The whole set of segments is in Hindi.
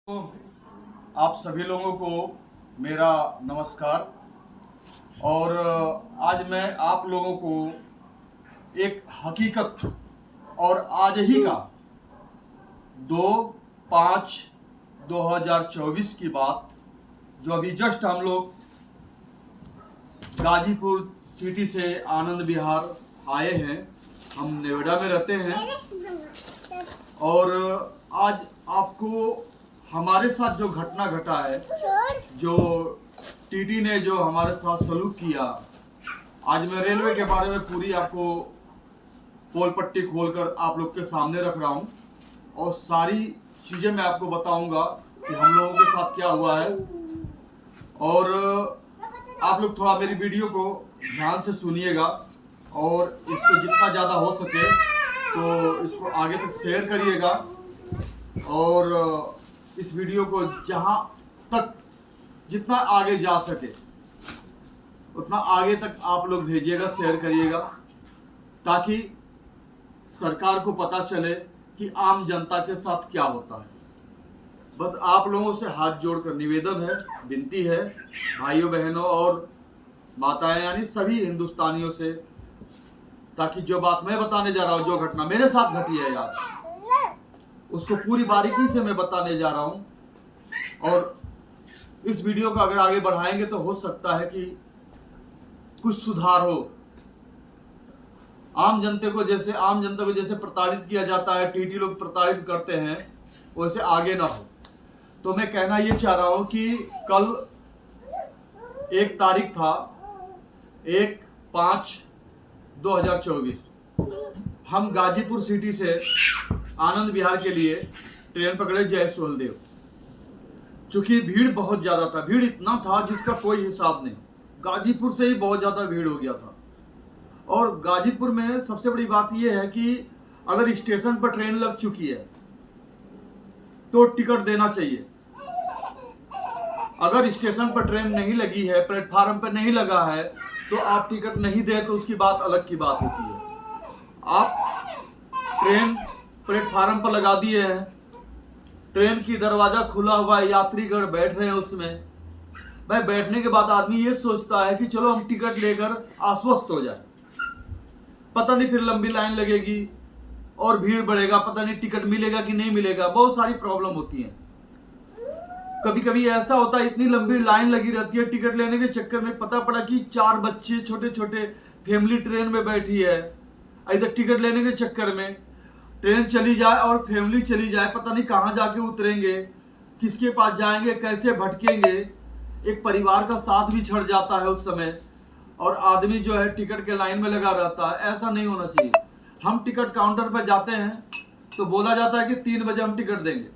तो आप सभी लोगों को मेरा नमस्कार। और आज मैं आप लोगों को एक हकीकत और आज ही का 2/5/2024 की बात, जो अभी जस्ट हम लोग गाजीपुर सिटी से आनंद विहार आए हैं। हम नोएडा में रहते हैं और आज आपको हमारे साथ जो घटना घटा है, जो टीटी ने जो हमारे साथ सलूक किया, आज मैं रेलवे के बारे में पूरी आपको पोल पट्टी खोलकर आप लोग के सामने रख रहा हूं और सारी चीजें मैं आपको बताऊंगा कि हम लोगों के साथ क्या हुआ है। और आप लोग थोड़ा मेरी वीडियो को ध्यान से सुनिएगा और इसको जितना ज़्यादा हो सके तो इसको आगे तक शेयर करिएगा और इस वीडियो को जहां तक जितना आगे जा सके उतना आगे तक आप लोग भेजिएगा, शेयर करिएगा, ताकि सरकार को पता चले कि आम जनता के साथ क्या होता है। बस आप लोगों से हाथ जोड़कर निवेदन है, विनती है भाइयों बहनों और माताएं, यानी सभी हिंदुस्तानियों से, ताकि जो बात मैं बताने जा रहा हूँ, जो घटना मेरे साथ घटी है आज, उसको पूरी बारीकी से मैं बताने जा रहा हूं। और इस वीडियो को अगर आगे बढ़ाएंगे तो हो सकता है कि कुछ सुधार हो। आम जनता को जैसे प्रताड़ित किया जाता है, टीटी लोग प्रताड़ित करते हैं, वैसे आगे ना हो। तो मैं कहना ये चाह रहा हूं कि कल 1 तारीख था, 1/5/2024, हम गाजीपुर सिटी से आनंद विहार के लिए ट्रेन पकड़े जयसोलदेव। चूंकि भीड़ बहुत ज्यादा था, भीड़ इतना था जिसका कोई हिसाब नहीं। गाजीपुर से ही बहुत ज्यादा भीड़ हो गया था। और गाजीपुर में सबसे बड़ी बात यह है कि अगर स्टेशन पर ट्रेन लग चुकी है तो टिकट देना चाहिए। अगर स्टेशन पर ट्रेन नहीं लगी है, प्लेटफार्म पर नहीं लगा है, तो आप टिकट नहीं दे तो उसकी बात अलग की बात होती है। आप ट्रेन प्लेटफार्म पर लगा दिए हैं, ट्रेन की दरवाजा खुला हुआ है, यात्रीगण बैठ रहे हैं उसमें। भाई बैठने के बाद आदमी ये सोचता है कि चलो हम टिकट लेकर आश्वस्त हो जाए, पता नहीं फिर लंबी लाइन लगेगी और भीड़ बढ़ेगा, पता नहीं टिकट मिलेगा कि नहीं मिलेगा, बहुत सारी प्रॉब्लम होती है। कभी कभी ऐसा होता है इतनी लंबी लाइन लगी रहती है टिकट लेने के चक्कर में, पता पड़ा कि 4 बच्चे छोटे छोटे फैमिली ट्रेन में बैठी है। इधर टिकट लेने के चक्कर में ट्रेन चली जाए और फैमिली चली जाए, पता नहीं कहाँ जाके उतरेंगे, किसके पास जाएंगे, कैसे भटकेंगे। एक परिवार का साथ भी छड़ जाता है उस समय, और आदमी जो है टिकट के लाइन में लगा रहता है। ऐसा नहीं होना चाहिए। हम टिकट काउंटर पर जाते हैं तो बोला जाता है कि 3 बजे हम टिकट देंगे,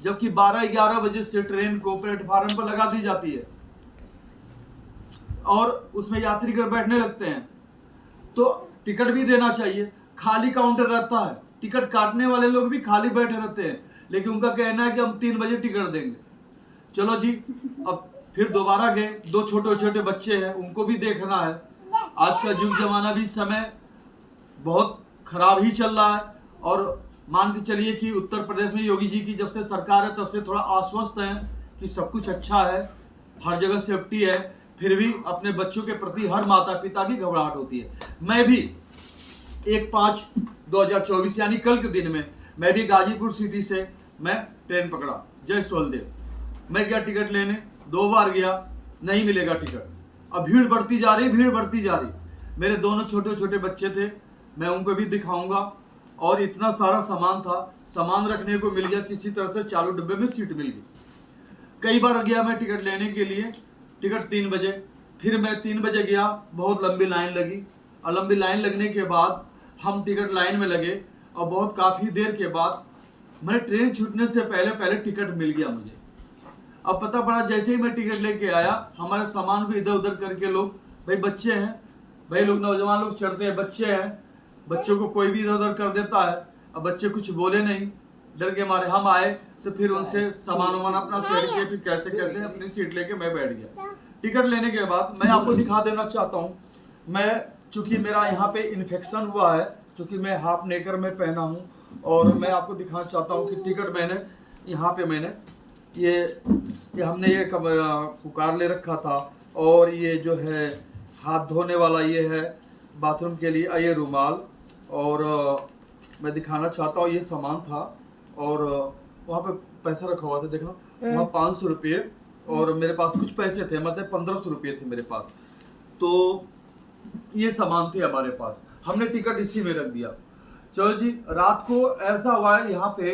जबकि 12-11 बजे से ट्रेन को प्लेटफार्म पर लगा दी जाती है और उसमें यात्रीगण बैठने लगते हैं। तो टिकट भी देना चाहिए। खाली काउंटर रहता है, टिकट काटने वाले लोग भी खाली बैठे रहते हैं, लेकिन उनका कहना है कि हम 3 बजे टिकट देंगे। चलो जी, अब फिर दोबारा गए, 2 छोटे छोटे बच्चे हैं, उनको भी देखना है। आज का युग जमाना भी समय बहुत खराब ही चल रहा है। और मान के चलिए कि उत्तर प्रदेश में योगी जी की जब से सरकार है तब से थोड़ा आश्वस्त हैं कि सब कुछ अच्छा है, हर जगह सेफ्टी है, फिर भी अपने बच्चों के प्रति हर माता पिता की घबराहट होती है। मैं भी 1/5/2024 यानी कल के दिन में मैं भी गाजीपुर सिटी से मैं ट्रेन पकड़ा जयसोलदेव। मैं गया टिकट लेने, 2 बार गया, नहीं मिलेगा टिकट। अब भीड़ बढ़ती जा रही। मेरे दोनों छोटे छोटे बच्चे थे, मैं उनको भी दिखाऊंगा। और इतना सारा सामान था, सामान रखने को मिल गया, किसी तरह से चालू डब्बे में सीट मिल गई। कई बार गया मैं टिकट लेने के लिए, टिकट 3 बजे, फिर मैं 3 बजे गया, बहुत लंबी लाइन लगी। और लंबी लाइन लगने के बाद हम टिकट लाइन में लगे और बहुत काफ़ी देर के बाद मैं ट्रेन छूटने से पहले टिकट मिल गया मुझे। अब पता पड़ा जैसे ही मैं टिकट लेके आया, हमारे सामान को इधर उधर करके लोग, भाई बच्चे हैं, भाई लोग नौजवान लोग चढ़ते हैं, बच्चे हैं, बच्चों को कोई भी इधर उधर कर देता है। अब बच्चे कुछ बोले नहीं, डर के मारे हम आए तो फिर उनसे सामान वामान अपना सेट किए, फिर कैसे कैसे अपनी सीट लेके मैं बैठ गया। टिकट लेने के बाद मैं आपको दिखा देना चाहता हूँ, मैं चूंकि मेरा यहाँ पे इन्फेक्शन हुआ है, चूंकि मैं हाफ नेकर में पहना हूँ, और मैं आपको दिखाना चाहता हूँ कि टिकट मैंने यहाँ पे मैंने ये हमने ये पुकार ले रखा था, और ये जो है हाथ धोने वाला ये है बाथरूम के लिए, ये रुमाल, और मैं दिखाना चाहता हूँ ये सामान था। और वहाँ पे पैसा रखा हुआ था, देखना वहाँ 500 रुपये, और मेरे पास कुछ पैसे थे, मतलब 1500 रुपये थे मेरे पास। तो ये सामान थे हमारे पास, हमने टिकट इसी में रख दिया। चलो जी, रात को ऐसा हुआ है यहाँ पे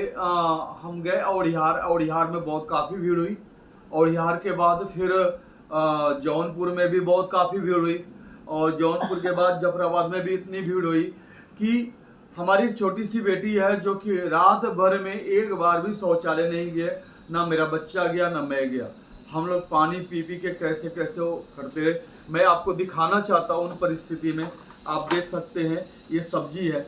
हम गए औड़िहार में बहुत काफ़ी भीड़ हुई। औड़िहार के बाद फिर जौनपुर में भी बहुत काफ़ी भीड़ हुई, और जौनपुर के बाद जफराबाद में भी इतनी भीड़ हुई कि हमारी एक छोटी सी बेटी है जो कि रात भर में एक बार भी शौचालय नहीं गए, ना मेरा बच्चा गया ना मैं गया। हम लोग पानी पी पी के कैसे कैसे वो करते रहे। मैं आपको दिखाना चाहता हूँ उन परिस्थिति में। आप देख सकते हैं ये सब्जी है,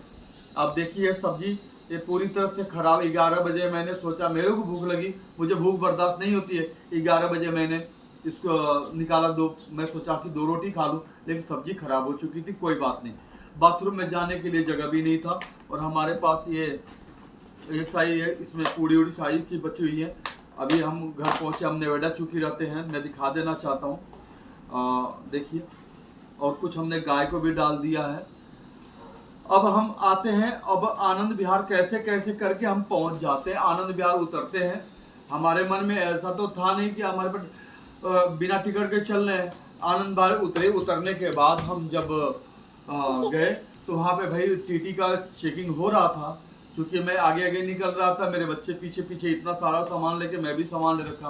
आप देखिए सब्जी ये पूरी तरह से खराब। 11 बजे मैंने सोचा, मेरे को भूख लगी, मुझे भूख बर्दाश्त नहीं होती है। 11 बजे मैंने इसको निकाला, मैं सोचा कि 2 रोटी खा लूँ, लेकिन सब्जी खराब हो चुकी थी। कोई बात नहीं, बाथरूम में जाने के लिए जगह भी नहीं था, और हमारे पास ये साई है, इसमें पूड़ी उड़ी सारी चीज़ बची हुई है। अभी हम घर पहुँचे, हम नोएडा चूँकि रहते हैं, मैं दिखा देना चाहता हूँ, देखिए। और कुछ हमने गाय को भी डाल दिया है। अब हम आते हैं, अब आनंद विहार कैसे कैसे करके हम पहुंच जाते हैं, आनंद विहार उतरते हैं। हमारे मन में ऐसा तो था नहीं कि हमारे पर बिना टिकट के चल रहे हैं। आनंद विहार उतरने के बाद हम जब गए तो वहाँ पे भाई टीटी का चेकिंग हो रहा था। क्योंकि मैं आगे आगे निकल रहा था, मेरे बच्चे पीछे पीछे, इतना सारा सामान लेके मैं भी सामान ले रखा।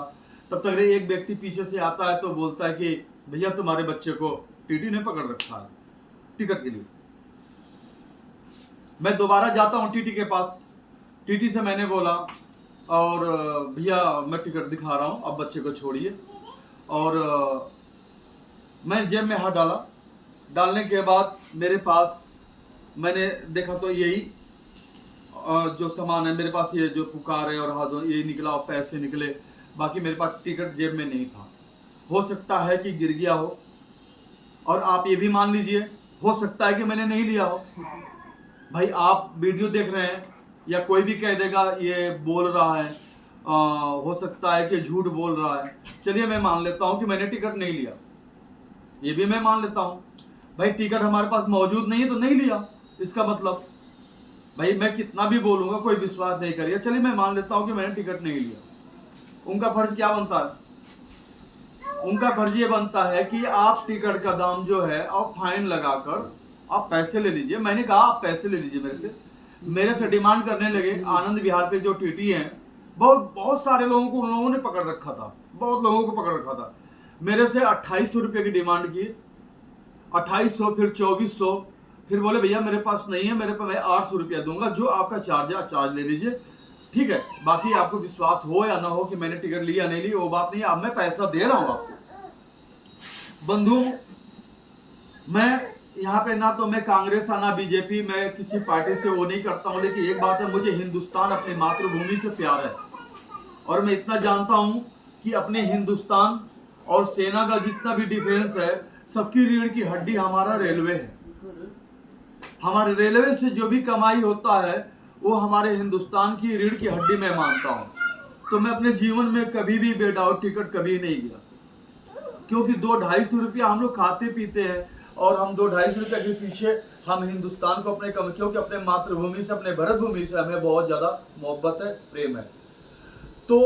तब तक एक व्यक्ति पीछे से आता है तो बोलता है कि भैया तुम्हारे बच्चे को टीटी ने पकड़ रखा है टिकट के लिए। मैं दोबारा जाता हूँ टीटी के पास। टीटी से मैंने बोला, और भैया मैं टिकट दिखा रहा हूँ, अब बच्चे को छोड़िए। और मैं जेब में हाथ डाला, डालने के बाद मेरे पास मैंने देखा तो यही जो सामान है मेरे पास, ये जो पुकार है और हाथ ये निकला और पैसे निकले, बाकी मेरे पास टिकट जेब में नहीं था। हो सकता है कि गिर गया हो, और आप ये भी मान लीजिए हो सकता है कि मैंने नहीं लिया हो। भाई आप वीडियो देख रहे हैं, या कोई भी कह देगा ये बोल रहा है, हो सकता है कि झूठ बोल रहा है। चलिए मैं मान लेता हूँ कि मैंने टिकट नहीं लिया, ये भी मैं मान लेता हूँ। भाई टिकट हमारे पास मौजूद नहीं है तो नहीं लिया, इसका मतलब भाई मैं कितना भी बोलूँगा कोई विश्वास नहीं करेगा। चलिए मैं मान लेता हूँ कि मैंने टिकट नहीं लिया। उनका फर्ज क्या बनता है? उनका फर्ज ये बनता है कि आप टिकट का दाम जो है और फाइन लगाकर आप पैसे ले लीजिए। मैंने कहा आप पैसे ले लीजिए मेरे से डिमांड करने लगे। आनंद विहार पे जो टीटी हैं, बहुत सारे लोगों को उन लोगों ने पकड़ रखा था, बहुत लोगों को पकड़ रखा था। मेरे से 2800 रुपये की डिमांड की, 2800, फिर 2400, फिर बोले भैया मेरे पास नहीं है, मेरे पास मैं 800 रुपया दूंगा, जो आपका चार्ज है चार्ज ले लीजिए, ठीक है। बाकी आपको विश्वास हो या ना हो कि मैंने टिकट लिया नहीं ली वो बात नहीं है, अब मैं पैसा दे रहा हूँ आपको। बंधु, मैं यहाँ पे ना तो मैं कांग्रेस ना बीजेपी, मैं किसी पार्टी से वो नहीं करता हूँ, लेकिन एक बात है, मुझे हिंदुस्तान अपनी मातृभूमि से प्यार है। और मैं इतना जानता हूँ कि अपने हिंदुस्तान और सेना का जितना भी डिफेंस है, सबकी रीढ़ की हड्डी हमारा रेलवे है। हमारे रेलवे से जो भी कमाई होता है वो हमारे हिंदुस्तान की रीढ़ की हड्डी में मानता हूँ। तो मैं अपने जीवन में कभी भी विदाउट टिकट कभी नहीं गया, क्योंकि 200-250 रुपया हम लोग खाते पीते हैं, और हम 200-250 रुपये के पीछे हम हिंदुस्तान को अपने क्योंकि अपने मातृभूमि से, अपने भरत भूमि से हमें बहुत ज़्यादा मोहब्बत है, प्रेम है। तो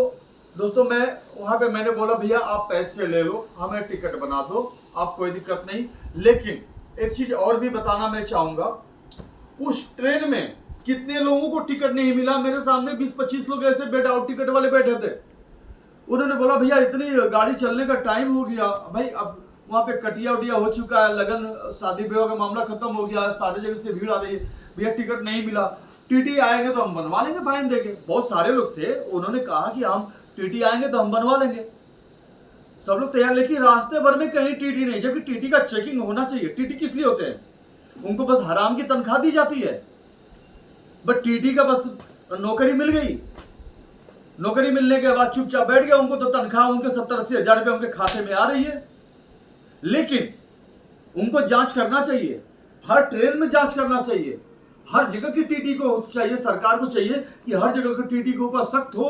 दोस्तों मैं वहाँ पे मैंने बोला भैया आप पैसे ले लो, हमें टिकट बना दो, आप कोई दिक्कत नहीं। लेकिन एक चीज़ और भी बताना मैं चाहूँगा, उस ट्रेन में कितने लोगों को टिकट नहीं मिला। मेरे सामने 20-25 लोग ऐसे विदाउट टिकट वाले बैठे थे। उन्होंने बोला भैया इतनी गाड़ी चलने का टाइम हो गया, भाई अब वहाँ पे कटिया उटिया हो चुका है, लगन शादी विवाह का मामला खत्म हो गया है, सारी जगह से भीड़ आ रही है, भैया टिकट नहीं मिला, टीटी आएंगे तो हम बनवा लेंगे, फाइन देंगे। बहुत सारे लोग थे, उन्होंने कहा कि हम टीटी आएंगे तो हम बनवा लेंगे, सब लोग तैयार। लेकिन रास्ते भर में कहीं टीटी नहीं, जबकि टीटी का चेकिंग होना चाहिए। टीटी किस लिए होते हैं? उनको बस हराम की तनख्वाह दी जाती है, बट टीटी का बस नौकरी मिल गई, नौकरी मिलने के बाद चुपचाप बैठ गया, उनको तो तनख्वाह उनके 70-80 हज़ार रुपये उनके खाते में आ रही है। लेकिन उनको जांच करना चाहिए, हर ट्रेन में जांच करना चाहिए, हर जगह की टीटी को चाहिए, सरकार को चाहिए कि हर जगह की टीटी के ऊपर सख्त हो,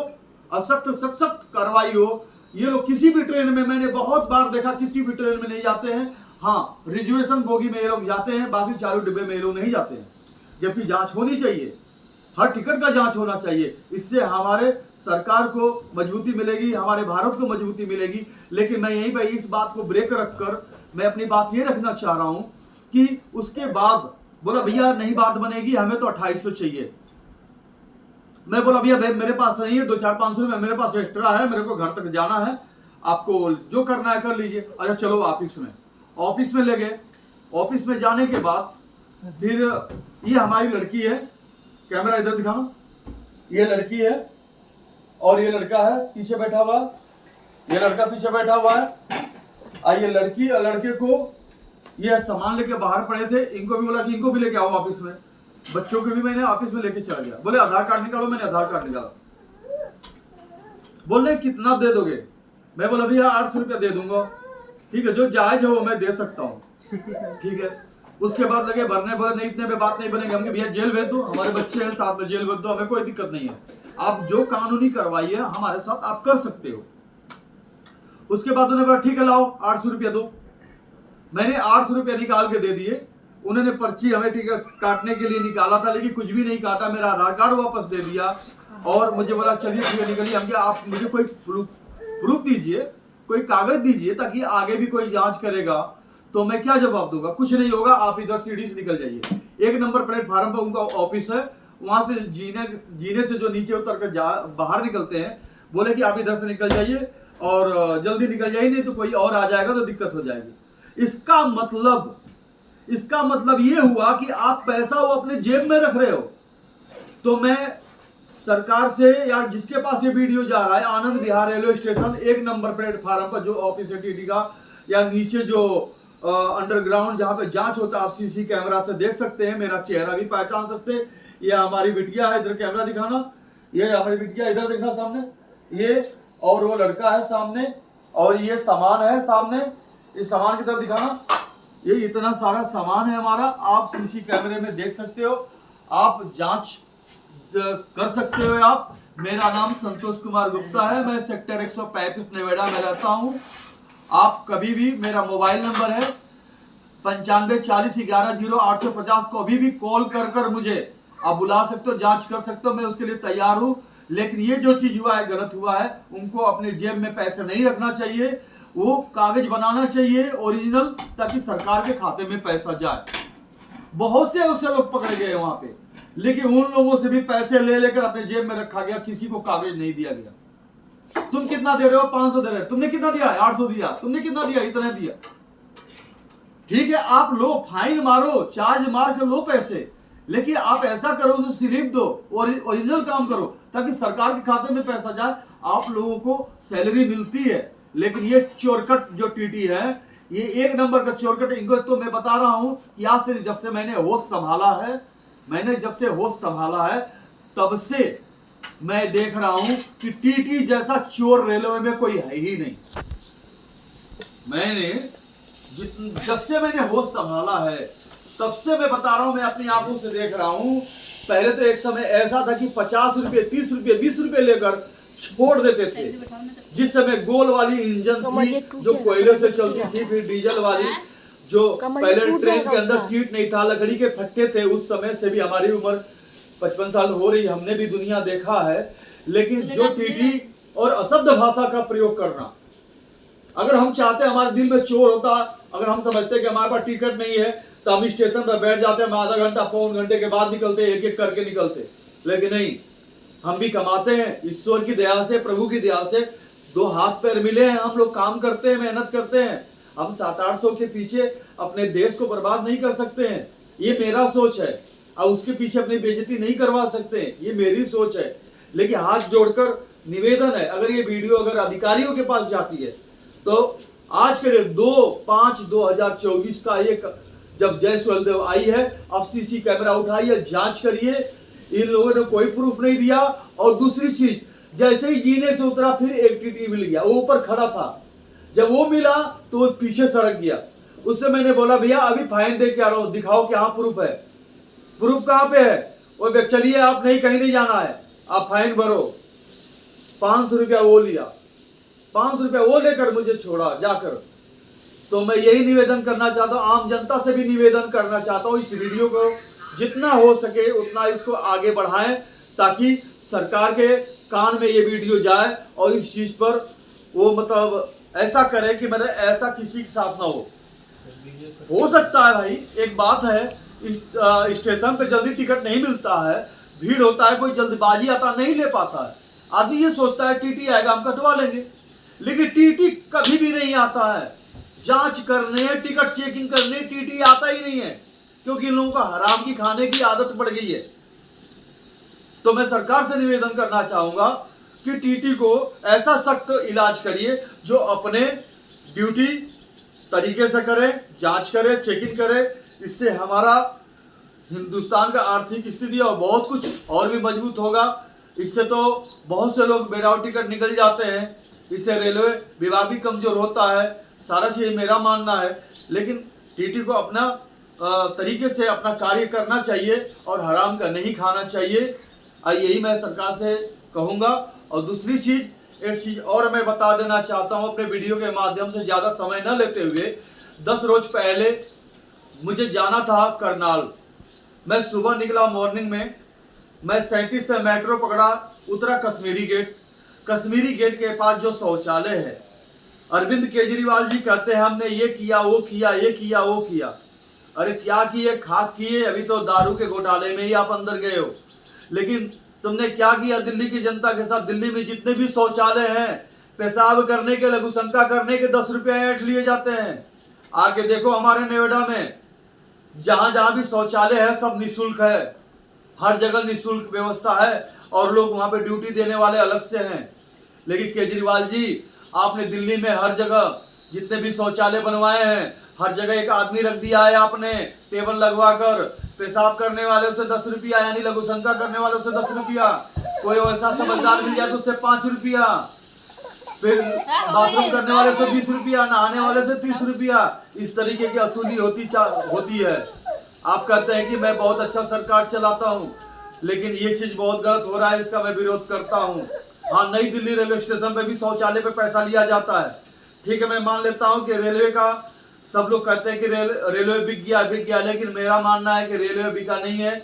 और सख्त सख्त कार्रवाई हो। ये लोग किसी भी ट्रेन में, मैंने बहुत बार देखा, किसी भी ट्रेन में नहीं जाते हैं। हाँ, रिजर्वेशन बोगी में ये लोग जाते हैं, बाकी चारों डिब्बे में ये लोग नहीं जाते हैं, जबकि जांच होनी चाहिए, हर टिकट का जांच होना चाहिए। इससे हमारे सरकार को मजबूती मिलेगी, हमारे भारत को मजबूती मिलेगी। लेकिन मैं यहीं पर इस बात को ब्रेक रखकर मैं अपनी बात ये रखना चाह रहा हूं कि उसके बाद बोला भैया नहीं बात बनेगी, हमें तो 2800 चाहिए। मैं बोला भैया मेरे पास नहीं है, 2-4-500 रुपये मेरे पास एक्स्ट्रा है, मेरे को घर तक जाना है, आपको जो करना है कर लीजिए। अच्छा चलो ऑफिस में ले गए। ऑफिस में जाने के बाद फिर ये हमारी लड़की है, कैमरा इधर दिखाना, ये लड़की है और ये लड़का है पीछे बैठा हुआ, ये लड़का पीछे बैठा हुआ है। और ये लड़की और लड़के को ये सामान लेके बाहर पड़े थे, इनको भी बोला कि इनको भी लेके आओ ऑफिस में। बच्चों के भी मैंने ऑफिस में लेके चला गया। बोले आधार कार्ड निकालो, मैंने आधार कार्ड निकाला। बोले कितना दे दोगे? मैं बोला भैया 800 रुपया दे दूंगा। ठीक है, जो जायज है वो मैं दे सकता हूँ। ठीक है, उसके बाद लगे भरने, बोले नहीं इतने पे बात नहीं बनेगी। हमने भैया जेल भेज दो, हमारे बच्चे हैं साथ में, जेल भेज दो, हमें कोई दिक्कत नहीं है, आप जो कानूनी कार्रवाई है हमारे साथ आप कर सकते हो। उसके बाद उन्होंने बोला ठीक है लाओ 800 रुपया दो। मैंने 800 रुपया निकाल के दे दिए। उन्होंने पर्ची हमें टिकट काटने के लिए निकाला था, लेकिन कुछ भी नहीं काटा, मेरा आधार कार्ड वापस दे दिया और मुझे बोला चलिए ठीक है निकलिए। हम क्या, आप मुझे कोई प्रूफ दीजिए, कोई कागज दीजिए, ताकि आगे भी कोई जांच करेगा तो मैं क्या जवाब दूंगा। कुछ नहीं होगा, आप इधर सीढ़ी से निकल जाइए। 1 नंबर प्लेटफार्म पर उनका ऑफिस है, वहां से जीने से जो नीचे उतर कर बाहर निकलते हैं। बोले कि आप इधर से निकल जाइए और जल्दी निकल जाइए, नहीं तो कोई और आ जाएगा तो दिक्कत हो जाएगी। इसका मतलब ये हुआ कि आप पैसा वो अपने जेब में रख रहे हो। तो मैं सरकार से, या जिसके पास ये वीडियो जा रहा है, Anand Vihar railway station 1 number platform पर जो ऑफिस है टीटी का, या नीचे जो अंडरग्राउंड जहां पे जांच होता है, आप सीसी कैमरा से देख सकते हैं, मेरा चेहरा भी पहचान सकते हैं। ये हमारी बिटिया है, इधर कैमरा दिखाना, ये हमारी बिटिया, इधर देखना सामने, ये और वो लड़का है सामने, और ये सामान है सामने, इस सामान की तरफ दिखाना, ये इतना सारा सामान है हमारा, आप सीसी कैमरे में देख सकते हो, आप जांच कर सकते हो। आप, मेरा नाम संतोष कुमार गुप्ता है, मैं सेक्टर 135 नोएडा में रहता हूं। आप कभी भी, मेरा मोबाइल नंबर है 9540110850, कभी भी कॉल कर मुझे आप बुला सकते हो, जांच कर सकते हो, मैं उसके लिए तैयार हूं। लेकिन ये जो चीज हुआ है गलत हुआ है, उनको अपने जेब में पैसे नहीं रखना चाहिए, वो कागज बनाना चाहिए ओरिजिनल, ताकि सरकार के खाते में पैसा जाए। बहुत से उससे लोग पकड़े गए वहां पे, लेकिन उन लोगों से भी पैसे ले लेकर अपने जेब में रखा गया, किसी को कागज नहीं दिया गया। तुम कितना दे रहे हो? 500 दे रहे हो, तुमने कितना दिया? 800 दिया, तुमने कितना दिया? इतना दिया। ठीक है, आप लो, फाइन मारो, चार्ज मार के लो पैसे, लेकिन आप ऐसा करो, उसे स्लिप दो, ओरिजिनल काम करो, ताकि सरकार के खाते में पैसा जाए, आप लोगों को सैलरी मिलती है। लेकिन ये चोरकट जो टीटी है, ये 1 नंबर का चोरकट। इनको तो मैं बता रहा हूं कि आज से जब से मैंने होश संभाला है, तब से मैं देख रहा हूं कि टीटी जैसा चोर रेलवे में कोई है ही नहीं। जब से मैंने होश संभाला है, तब से मैं बता रहा हूं, मैं अपनी आंखों से देख रहा हूं। पहले तो एक समय ऐसा था कि 50 रुपये, 30 रुपये, 20 रुपये लेकर छोड़ देते थे। जिस समय गोल वाली इंजन थी जो कोयले से चलती थी, फिर डीजल वाली, जो पहले ट्रेन के अंदर सीट नहीं था, लकड़ी के फट्टे थे। उस समय से भी हमारी उम्र 55 साल हो रही, हमने भी दुनिया देखा है। लेकिन जो टीटी और अशब्द भाषा का प्रयोग करना, अगर हम चाहते हमारे दिल में चोर होता, अगर हम समझते कि हमारे पास टिकट नहीं है तो हम स्टेशन पर बैठ जाते, हम आधा घंटा पौन घंटे के बाद निकलते, एक एक करके निकलते। लेकिन नहीं, हम भी कमाते हैं, ईश्वर की दया से, प्रभु की दया से 2 हाथ पैर मिले हैं, हम लोग काम करते हैं, मेहनत करते हैं। हम 700-800 के पीछे अपने देश को बर्बाद नहीं कर सकते हैं, ये मेरा सोच है। और उसके पीछे अपनी बेइज्जती नहीं करवा सकते हैं, ये मेरी सोच है। लेकिन हाथ जोड़कर निवेदन है, अगर ये वीडियो अगर अधिकारियों के पास जाती है तो आज के 2/5/2024 का एक जब जय सोहेलदेव आई है, अब सीसी कैमरा उठाइए, जांच करिए। इन लोगों ने कोई प्रूफ नहीं दिया। और दूसरी चीज, जैसे ही जीने से उतरा फिर एक टीटी मिल गया, वो ऊपर खड़ा था, जब वो मिला तो वो पीछे सरक गया। उससे मैंने बोला भैया अभी फाइन दे के आ रहा हूं, दिखाओ क्या प्रूफ है। प्रूफ कहां पे है? वो चलिए आप नहीं, कहीं नहीं जाना है, आप फाइन भरो। 500 रुपया वो लिया, 500 रुपया वो लेकर मुझे छोड़ा जाकर। तो मैं यही निवेदन करना चाहता हूँ, आम जनता से भी निवेदन करना चाहता हूँ, इस वीडियो को जितना हो सके उतना इसको आगे बढ़ाएं, ताकि सरकार के कान में ये वीडियो जाए और इस चीज पर वो मतलब ऐसा करे कि मतलब ऐसा किसी के साथ ना हो सकता है भाई, एक बात है, स्टेशन पे जल्दी टिकट नहीं मिलता है, भीड़ होता है, कोई जल्दबाजी आता नहीं ले पाता है, आदमी ये सोचता है टीटी आएगा हम कटवा लेंगे, लेकिन टीटी कभी भी नहीं आता है। जांच करने, टिकट चेकिंग करने टीटी आता ही नहीं है, क्योंकि इन लोगों का हराम की खाने की आदत पड़ गई है। तो मैं सरकार से निवेदन करना चाहूंगा कि टीटी को ऐसा सख्त इलाज करिए जो अपने ड्यूटी तरीके से करे, जांच करे, चेकिंग करे। इससे हमारा हिंदुस्तान का आर्थिक स्थिति और बहुत कुछ और भी मजबूत होगा। इससे तो बहुत से लोग विदाउट टिकट निकल जाते हैं, इससे रेलवे विभाग भी कमजोर होता है। सारा चीज मेरा मानना है, लेकिन टीटी को अपना तरीके से अपना कार्य करना चाहिए और हराम का नहीं खाना चाहिए। यही मैं सरकार से कहूँगा। और दूसरी चीज, एक चीज और मैं बता देना चाहता हूँ अपने वीडियो के माध्यम से, ज्यादा समय न लेते हुए। 10 रोज पहले मुझे जाना था करनाल। मैं सुबह निकला मॉर्निंग में, मैं 37 से मेट्रो पकड़ा, उतरा कश्मीरी गेट। कश्मीरी गेट के पास जो शौचालय है, अरविंद केजरीवाल जी कहते हैं हमने ये किया वो किया, ये किया वो किया। अरे क्या किए, खाक किए? अभी तो दारू के घोटाले में ही आप अंदर गए हो, लेकिन तुमने क्या किया दिल्ली की जनता के साथ? दिल्ली में जितने भी शौचालय हैं, पेशाब करने के, लघुशंका करने के 10 रुपया ऐंठ लिए जाते हैं। आके देखो हमारे नोएडा में, जहां जहां भी शौचालय है सब निःशुल्क है, हर जगह निःशुल्क व्यवस्था है और लोग वहां पे ड्यूटी देने वाले अलग से हैं। लेकिन केजरीवाल जी, आपने दिल्ली में हर जगह जितने भी शौचालय बनवाए हैं, हर जगह एक आदमी रख दिया है आपने, टेबल लगवा कर। पेशाब करने वाले से 10 रुपया, यानी लघुशंका करने वालों से 10 रुपया, कोई ऐसा समझदार मिल जाए तो उससे 5 रुपया, फिर बाथरूम करने वाले से 20 रुपया, नहाने वाले से 30 रुपया। इस तरीके की वसूली होती है। आप कहते हैं कि मैं बहुत अच्छा सरकार चलाता हूँ, लेकिन ये चीज बहुत गलत हो रहा है, इसका मैं विरोध करता हूँ। हाँ, नई दिल्ली रेलवे स्टेशन पे भी शौचालय पे पैसा लिया जाता है, ठीक है, मैं मान लेता हूँ कि रेलवे का, सब लोग कहते हैं कि रेलवे बिक गया, लेकिन मेरा मानना है कि रेलवे बिका नहीं है,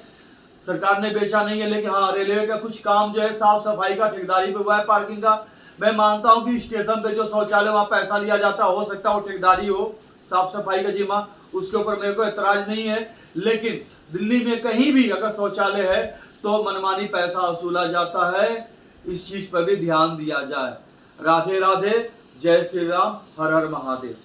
सरकार ने बेचा नहीं है। लेकिन हाँ, रेलवे का कुछ काम जो है साफ सफाई का ठेकेदारी पे हुआ है, पार्किंग का। मैं मानता हूँ कि स्टेशन पे जो शौचालय वहाँ पैसा लिया जाता हो सकता है वो ठेकेदारी हो, साफ सफाई का जिम्मा, उसके ऊपर मेरे को एतराज नहीं है। लेकिन दिल्ली में कहीं भी अगर शौचालय है तो मनमानी पैसा वसूला जाता है, इस चीज पर भी ध्यान दिया जाए। राधे राधे, जय श्री राम, हर हर महादेव।